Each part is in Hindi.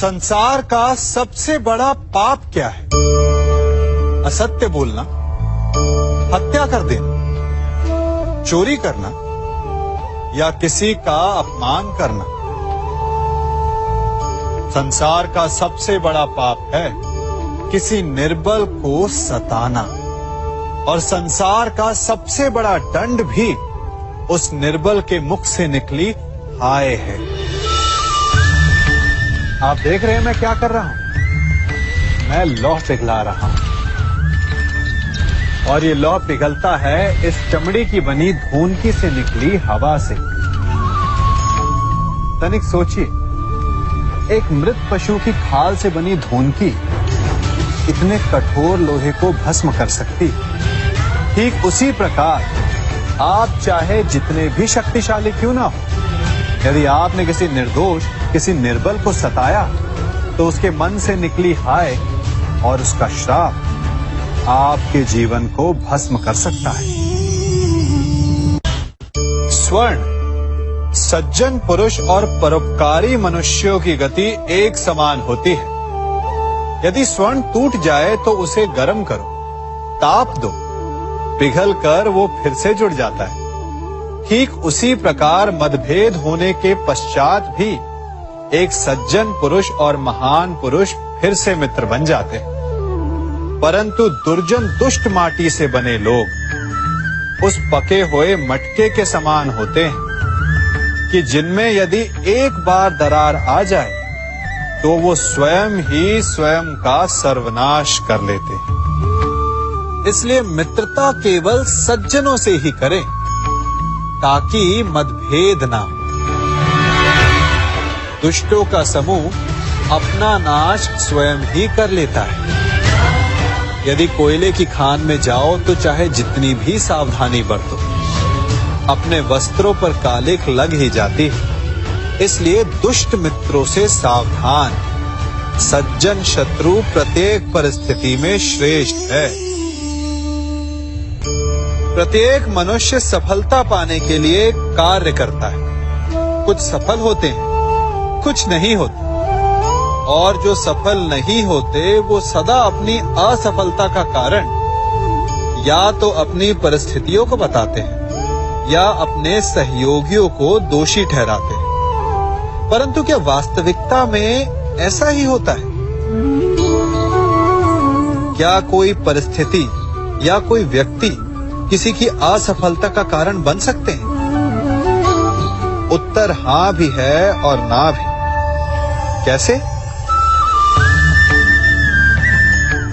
संसार का सबसे बड़ा पाप क्या है? असत्य बोलना, हत्या कर देना, चोरी करना या किसी का अपमान करना। संसार का सबसे बड़ा पाप है किसी निर्बल को सताना, और संसार का सबसे बड़ा दंड भी उस निर्बल के मुख से निकली हाय है। आप देख रहे हैं मैं क्या कर रहा हूं? मैं लौह पिघला रहा हूं, और ये लौह पिघलता है इस चमड़ी की बनी धूनकी से निकली हवा से। तनिक सोचिए, एक मृत पशु की खाल से बनी धूनकी इतने कठोर लोहे को भस्म कर सकती। ठीक उसी प्रकार आप चाहे जितने भी शक्तिशाली क्यों ना हो, यदि आपने किसी निर्दोष, किसी निर्बल को सताया, तो उसके मन से निकली हाय और उसका श्राप आपके जीवन को भस्म कर सकता है। स्वर्ण सज्जन पुरुष और परोपकारी मनुष्यों की गति एक समान होती है। यदि स्वर्ण टूट जाए तो उसे गर्म करो, ताप दो, पिघल कर वो फिर से जुड़ जाता है। ठीक उसी प्रकार मतभेद होने के पश्चात भी एक सज्जन पुरुष और महान पुरुष फिर से मित्र बन जाते हैं। परंतु दुर्जन दुष्ट माटी से बने लोग उस पके हुए मटके के समान होते हैं कि जिनमें यदि एक बार दरार आ जाए तो वो स्वयं ही स्वयं का सर्वनाश कर लेते हैं। इसलिए मित्रता केवल सज्जनों से ही करें ताकि मतभेद ना हो। दुष्टों का समूह अपना नाश स्वयं ही कर लेता है। यदि कोयले की खान में जाओ तो चाहे जितनी भी सावधानी बरतो, अपने वस्त्रों पर कालिख लग ही जाती है। इसलिए दुष्ट मित्रों से सावधान। सज्जन शत्रु प्रत्येक परिस्थिति में श्रेष्ठ है। प्रत्येक मनुष्य सफलता पाने के लिए कार्य करता है। कुछ सफल होते हैं, कुछ नहीं होते, और जो सफल नहीं होते वो सदा अपनी असफलता का कारण या तो अपनी परिस्थितियों को बताते हैं या अपने सहयोगियों को दोषी ठहराते हैं। परंतु क्या वास्तविकता में ऐसा ही होता है? क्या कोई परिस्थिति या कोई व्यक्ति किसी की असफलता का कारण बन सकते हैं? उत्तर हां भी है और ना भी। कैसे?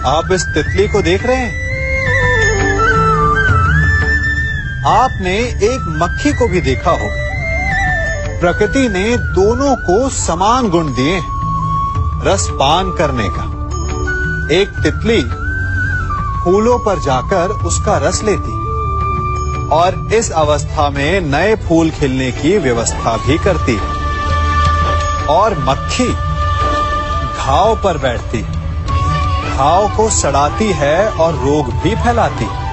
आप इस तितली को देख रहे हैं? आपने एक मक्खी को भी देखा होगा। प्रकृति ने दोनों को समान गुण दिए हैं रस पान करने का। एक तितली फूलों पर जाकर उसका रस लेती और इस अवस्था में नए फूल खिलने की व्यवस्था भी करती है, और मक्खी घाव पर बैठती है, घाव को सड़ाती है और रोग भी फैलाती है।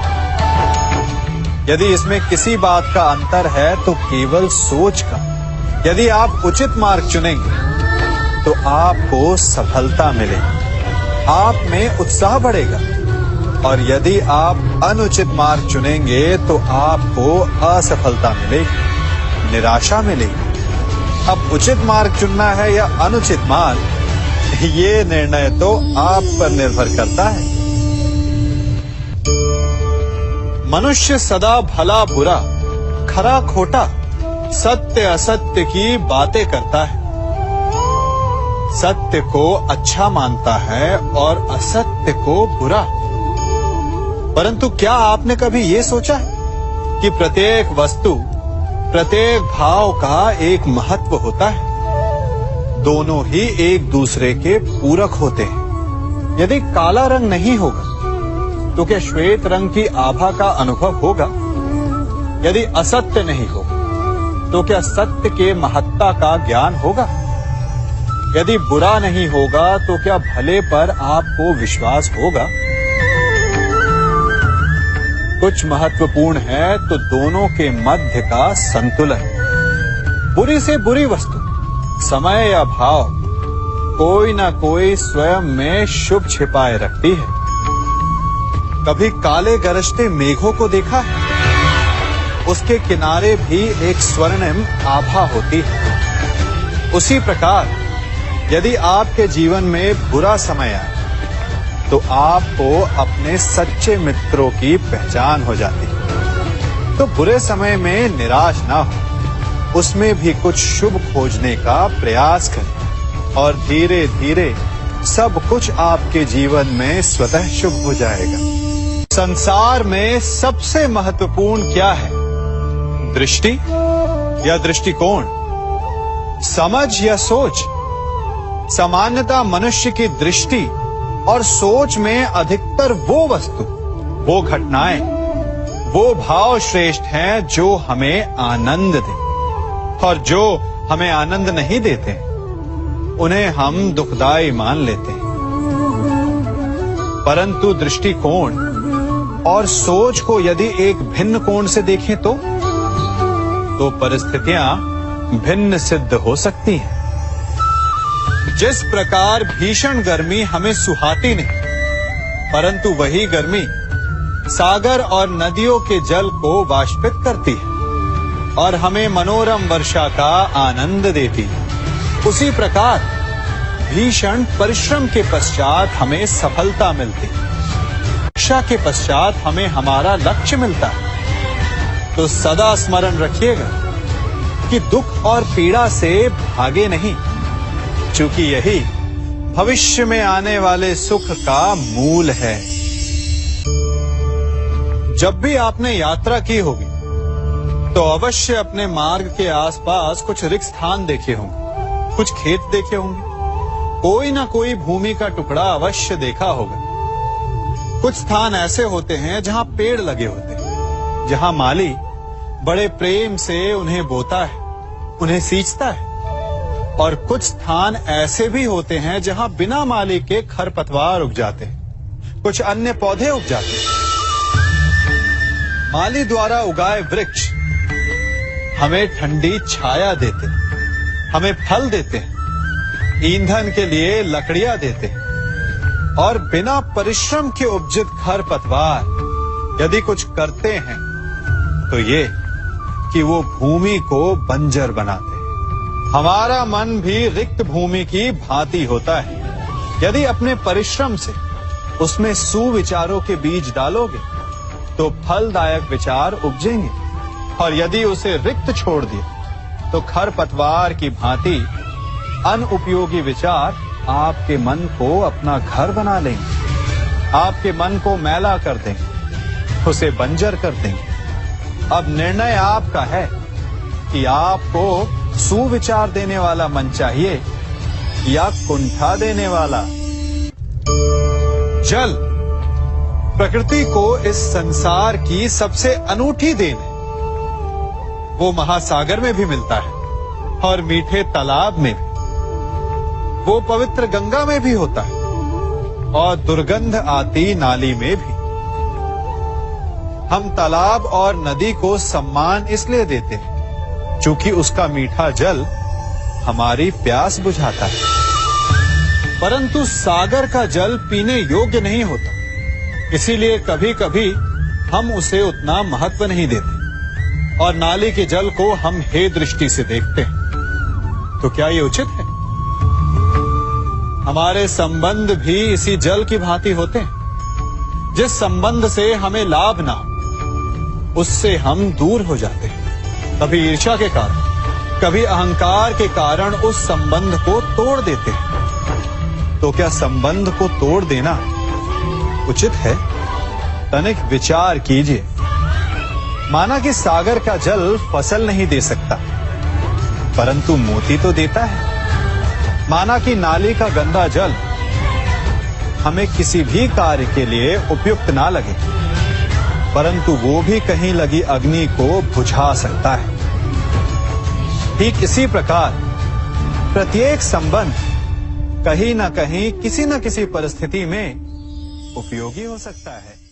यदि इसमें किसी बात का अंतर है तो केवल सोच का। यदि आप उचित मार्ग चुनेंगे तो आपको सफलता मिलेगी, आप में उत्साह बढ़ेगा, और यदि आप अनुचित मार्ग चुनेंगे तो आपको असफलता मिलेगी, निराशा मिलेगी। अब उचित मार्ग चुनना है या अनुचित मार्ग, ये निर्णय तो आप पर निर्भर करता है। मनुष्य सदा भला बुरा, खरा खोटा, सत्य असत्य की बातें करता है। सत्य को अच्छा मानता है और असत्य को बुरा। परंतु क्या आपने कभी ये सोचा है कि प्रत्येक वस्तु, प्रत्येक भाव का एक महत्व होता है? दोनों ही एक दूसरे के पूरक होते हैं। यदि काला रंग नहीं होगा तो क्या श्वेत रंग की आभा का अनुभव होगा? यदि असत्य नहीं होगा तो क्या सत्य के महत्ता का ज्ञान होगा? यदि बुरा नहीं होगा तो क्या भले पर आपको विश्वास होगा? कुछ महत्वपूर्ण है तो दोनों के मध्य का संतुलन। बुरी से बुरी वस्तु, समय या भाव, कोई ना कोई स्वयं में शुभ छिपाए रखती है। कभी काले गरजते मेघों को देखा है? उसके किनारे भी एक स्वर्णिम आभा होती है। उसी प्रकार यदि आपके जीवन में बुरा समय आए तो आपको अपने सच्चे मित्रों की पहचान हो जाती है। तो बुरे समय में निराश ना हो, उसमें भी कुछ शुभ खोजने का प्रयास करें और धीरे धीरे सब कुछ आपके जीवन में स्वतः शुभ हो जाएगा। संसार में सबसे महत्वपूर्ण क्या है? दृष्टि या दृष्टिकोण, समझ या सोच? सामान्यतः मनुष्य की दृष्टि और सोच में अधिकतर वो वस्तु, वो घटनाएं, वो भाव श्रेष्ठ हैं जो हमें आनंद दे, और जो हमें आनंद नहीं देते उन्हें हम दुखदाई मान लेते हैं। परंतु दृष्टिकोण और सोच को यदि एक भिन्न कोण से देखें तो परिस्थितियां भिन्न सिद्ध हो सकती हैं। जिस प्रकार भीषण गर्मी हमें सुहाती नहीं, परंतु वही गर्मी सागर और नदियों के जल को वाष्पित करती है और हमें मनोरम वर्षा का आनंद देती है, उसी प्रकार भीषण परिश्रम के पश्चात हमें सफलता मिलती है। शिक्षा के पश्चात हमें हमारा लक्ष्य मिलता है। तो सदा स्मरण रखिएगा कि दुख और पीड़ा से भागे नहीं, क्योंकि यही भविष्य में आने वाले सुख का मूल है। जब भी आपने यात्रा की होगी तो अवश्य अपने मार्ग के आसपास कुछ रिक्त स्थान देखे होंगे, कुछ खेत देखे होंगे, कोई ना कोई भूमि का टुकड़ा अवश्य देखा होगा। कुछ स्थान ऐसे होते हैं जहां पेड़ लगे होते हैं, जहां माली बड़े प्रेम से उन्हें बोता है, उन्हें सींचता है। और कुछ स्थान ऐसे भी होते हैं जहां बिना माली के खरपतवार उग जाते हैं, कुछ अन्य पौधे उग जाते हैं। माली द्वारा उगाए वृक्ष हमें ठंडी छाया देते हैं, हमें फल देते हैं, ईंधन के लिए लकड़ियां देते हैं। और बिना परिश्रम के उपजित खरपतवार यदि कुछ करते हैं तो ये कि वो भूमि को बंजर बनाते हैं। हमारा मन भी रिक्त भूमि की भांति होता है। यदि अपने परिश्रम से उसमें सुविचारों के बीज डालोगे तो फलदायक विचार उपजेंगे, और यदि उसे रिक्त छोड़ दिया तो खरपतवार की भांति अनुपयोगी विचार आपके मन को अपना घर बना लेंगे, आपके मन को मैला कर देंगे, उसे बंजर कर देंगे। अब निर्णय आपका है कि आपको सुविचार देने वाला मन चाहिए या कुंठा देने वाला। जल प्रकृति को इस संसार की सबसे अनूठी देन है। वो महासागर में भी मिलता है और मीठे तालाब में भी, वो पवित्र गंगा में भी होता है और दुर्गंध आती नाली में भी। हम तालाब और नदी को सम्मान इसलिए देते हैं क्योंकि उसका मीठा जल हमारी प्यास बुझाता है। परंतु सागर का जल पीने योग्य नहीं होता, इसीलिए कभी कभी हम उसे उतना महत्व नहीं देते और नाली के जल को हम हे दृष्टि से देखते हैं। तो क्या ये उचित है? हमारे संबंध भी इसी जल की भांति होते हैं। जिस संबंध से हमें लाभ ना हो उससे हम दूर हो जाते हैं। कभी ईर्ष्या के कारण, कभी अहंकार के कारण उस संबंध को तोड़ देते हैं। तो क्या संबंध को तोड़ देना उचित है? तनिक विचार कीजिए। माना कि सागर का जल फसल नहीं दे सकता, परंतु मोती तो देता है। माना कि नाली का गंदा जल हमें किसी भी कार्य के लिए उपयुक्त ना लगे, परंतु वो भी कहीं लगी अग्नि को बुझा सकता है। ठीक इसी प्रकार प्रत्येक संबंध कहीं ना कहीं किसी न किसी परिस्थिति में उपयोगी हो सकता है।